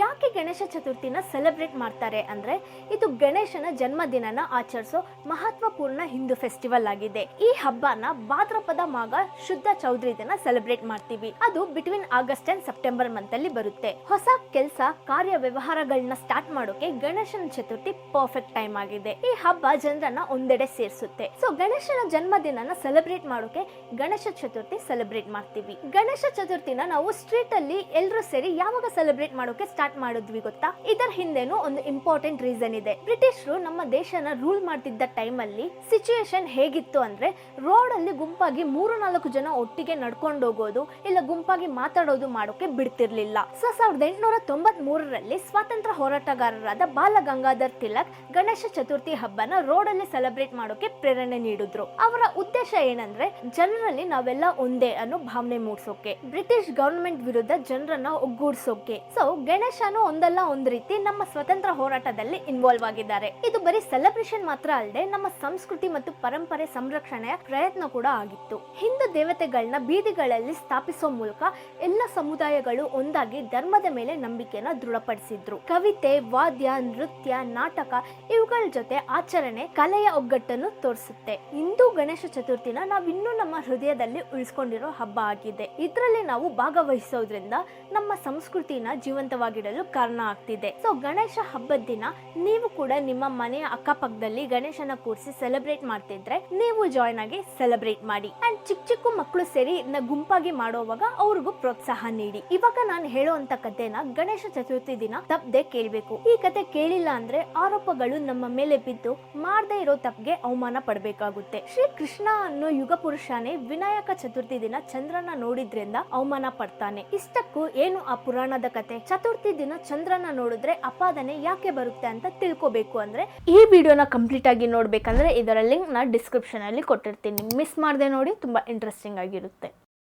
ಯಾಕೆ ಗಣೇಶ ಚತುರ್ಥಿನ ಸೆಲೆಬ್ರೇಟ್ ಮಾಡ್ತಾರೆ ಅಂದ್ರೆ ಇದು ಗಣೇಶನ ಜನ್ಮದಿನನ ಆಚರಿಸೋ ಮಹತ್ವಪೂರ್ಣ ಹಿಂದೂ ಫೆಸ್ಟಿವಲ್ ಆಗಿದೆ. ಈ ಹಬ್ಬನ ಭಾದ್ರಪದ ಮಾಘ ಶುದ್ಧ ಚೌದ್ರಿ ದಿನ ಸೆಲೆಬ್ರೇಟ್ ಮಾಡ್ತೀವಿ. ಅದು between August and September month ಅಲ್ಲಿ ಬರುತ್ತೆ. ಹೊಸ ಕೆಲಸ ಕಾರ್ಯ ವ್ಯವಹಾರಗಳನ್ನ ಸ್ಟಾರ್ಟ್ ಮಾಡೋಕೆ ಗಣೇಶನ ಚತುರ್ಥಿ ಪರ್ಫೆಕ್ಟ್ ಟೈಮ್ ಆಗಿದೆ. ಈ ಹಬ್ಬ ಜನರನ್ನ ಒಂದೆಡೆ ಸೇರಿಸುತ್ತೆ. ಸೊ ಗಣೇಶನ ಜನ್ಮದಿನನ ಸೆಲೆಬ್ರೇಟ್ ಮಾಡೋಕೆ ಗಣೇಶ ಚತುರ್ಥಿ ಸೆಲೆಬ್ರೇಟ್ ಮಾಡ್ತೀವಿ. ಗಣೇಶ ಚತುರ್ಥಿನ ನಾವು ಸ್ಟ್ರೀಟ್ ಅಲ್ಲಿ ಎಲ್ಲರೂ ಸೇರಿ ಯಾವಾಗ ಸೆಲೆಬ್ರೇಟ್ ಮಾಡೋಕೆ ಸ್ಟಾರ್ಟ್ ಮಾಡಿದ್ವಿ ಗೊತ್ತಾ? ಇದರ ಹಿಂದೆನೂ ಒಂದು ಇಂಪಾರ್ಟೆಂಟ್ ರೀಸನ್ ಇದೆ. ಬ್ರಿಟಿಷರು ನಮ್ಮ ದೇಶನ ರೂಲ್ ಮಾಡ್ತಿದ್ದ ಟೈಮ್ ಅಲ್ಲಿ ಸಿಚುಯೇಷನ್ ಹೇಗಿತ್ತು ಅಂದ್ರೆ ರೋಡ್ ಅಲ್ಲಿ ಗುಂಪಾಗಿ 3-4 ಜನ ಒಟ್ಟಿಗೆ ನಡ್ಕೊಂಡು ಹೋಗೋದು ಇಲ್ಲ ಗುಂಪಾಗಿ ಮಾತಾಡೋದು ಮಾಡೋಕೆ ಬಿಡ್ತಿರ್ಲಿಲ್ಲ. 1893ರಲ್ಲಿ ಸ್ವಾತಂತ್ರ್ಯ ಹೋರಾಟಗಾರರಾದ ಬಾಲ ಗಂಗಾಧರ್ ತಿಲಕ್ ಗಣೇಶ ಚತುರ್ಥಿ ಹಬ್ಬನ ರೋಡ್ ಅಲ್ಲಿ ಸೆಲೆಬ್ರೇಟ್ ಮಾಡೋಕೆ ಪ್ರೇರಣೆ ನೀಡಿದ್ರು. ಅವರ ಉದ್ದೇಶ ಏನಂದ್ರೆ ಜನರಲ್ಲಿ ನಾವೆಲ್ಲ ಒಂದೇ ಅನ್ನೋ ಭಾವನೆ ಮೂಡಿಸೋಕೆ, ಬ್ರಿಟಿಷ್ ಗವರ್ನಮೆಂಟ್ ವಿರುದ್ಧ ಜನರನ್ನ ಒಗ್ಗೂಡಿಸೋಕೆ. ಸೊ ಗಣೇಶನು ಒಂದಲ್ಲ ಒಂದ್ ರೀತಿ ನಮ್ಮ ಸ್ವತಂತ್ರ ಹೋರಾಟದಲ್ಲಿ ಇನ್ವಾಲ್ವ್ ಆಗಿದ್ದಾರೆ. ಇದು ಬರೀ ಸೆಲೆಬ್ರೇಷನ್ ಮಾತ್ರ ಅಲ್ಲದೆ ನಮ್ಮ ಸಂಸ್ಕೃತಿ ಮತ್ತು ಪರಂಪರೆ ಸಂರಕ್ಷಣೆಯ ಪ್ರಯತ್ನ ಕೂಡ ಆಗಿತ್ತು. ಹಿಂದೂ ದೇವತೆಗಳನ್ನ ಬೀದಿಗಳಲ್ಲಿ ಸ್ಥಾಪಿಸೋ ಮೂಲಕ ಎಲ್ಲ ಸಮುದಾಯಗಳು ಒಂದಾಗಿ ಧರ್ಮದ ಮೇಲೆ ನಂಬಿಕೆನ ದೃಢಪಡಿಸಿದ್ರು. ಕವಿತೆ, ವಾದ್ಯ, ನೃತ್ಯ, ನಾಟಕ ಇವುಗಳ ಜೊತೆ ಆಚರಣೆ ಕಲೆಯ ಒಗ್ಗಟ್ಟನ್ನು ತೋರಿಸುತ್ತೆ. ಇಂದು ಗಣೇಶ ಚತುರ್ಥಿನ ನಾವಿನ್ನೂ ನಮ್ಮ ಹೃದಯದಲ್ಲಿ ಉಳಿಸ್ಕೊಂಡಿರೋ ಹಬ್ಬ ಆಗಿದೆ. ಇದರಲ್ಲಿ ನಾವು ಭಾಗವಹಿಸೋದ್ರಿಂದ ನಮ್ಮ ಸಂಸ್ಕೃತಿನ ಜೀವಂತವಾಗಿಡಲು ಕಾರಣ ಆಗ್ತಿದೆ. ಸೊ ಗಣೇಶ ಹಬ್ಬದ ದಿನ ನೀವು ಕೂಡ ನಿಮ್ಮ ಮನೆಯ ಅಕ್ಕಪಕ್ಕದಲ್ಲಿ ಗಣೇಶನ ಕೂರಿಸಿ ಸೆಲೆಬ್ರೇಟ್ ಮಾಡ್ತಿದ್ರೆ ನೀವು ಜಾಯ್ನ್ ಆಗಿ ಸೆಲೆಬ್ರೇಟ್ ಮಾಡಿ. ಅಂಡ್ ಚಿಕ್ಕ ಮಕ್ಕಳು ಸೇರಿ ಗುಂಪಾಗಿ ಮಾಡೋವಾಗ ಅವ್ರಿಗೂ ಪ್ರೋತ್ಸಾಹ ನೀಡಿ. ಇವಾಗ ನಾನು ಹೇಳುವಂತ ಕಥೆನ ಗಣೇಶ ಚತುರ್ಥಿ ದಿನ ತಪ್ಪದೆ ಕೇಳ್ಬೇಕು. ಈ ಕತೆ ಕೇಳಿಲ್ಲ ಅಂದ್ರೆ ಆರೋಪಗಳು ನಮ್ಮ ಮೇಲೆ ಬಿದ್ದು ಮಾಡದೇ ಇರೋ ತಪ್ಪಿಗೆ ಅವಮಾನ ಪಡಬೇಕಾಗುತ್ತೆ. ಶ್ರೀ ಕೃಷ್ಣ ಅನ್ನೋ ಯುಗ ಪುರುಷನೇ ವಿನಾಯಕ ಚತುರ್ಥಿ ದಿನ ಚಂದ್ರನ ನೋಡಿದ್ರಿಂದ ಅವಮಾನ ಪಡ್ತಾನೆ. ಇಷ್ಟಕ್ಕೂ ಏನು ಆ ಪುರಾಣದ ಕತೆ? ಚತುರ್ಥಿ ದಿನ ಚಂದ್ರನ ನೋಡಿದ್ರೆ ಅಪಾದನೆ ಯಾಕೆ ಬರುತ್ತೆ ಅಂತ ತಿಳ್ಕೋಬೇಕು ಅಂದ್ರೆ ಈ ವಿಡಿಯೋನ ಕಂಪ್ಲೀಟ್ ಆಗಿ ನೋಡ್ಬೇಕಂದ್ರೆ ಇದರ ಲಿಂಕ್ ನ ಡಿಸ್ಕ್ರಿಪ್ಷನ್ ಅಲ್ಲಿ ಕೊಟ್ಟಿರ್ತೀನಿ. ಮಿಸ್ ಮಾಡದೆ ನೋಡಿ, ತುಂಬಾ ಇಂಟ್ರೆಸ್ಟಿಂಗ್ ಆಗಿರುತ್ತೆ.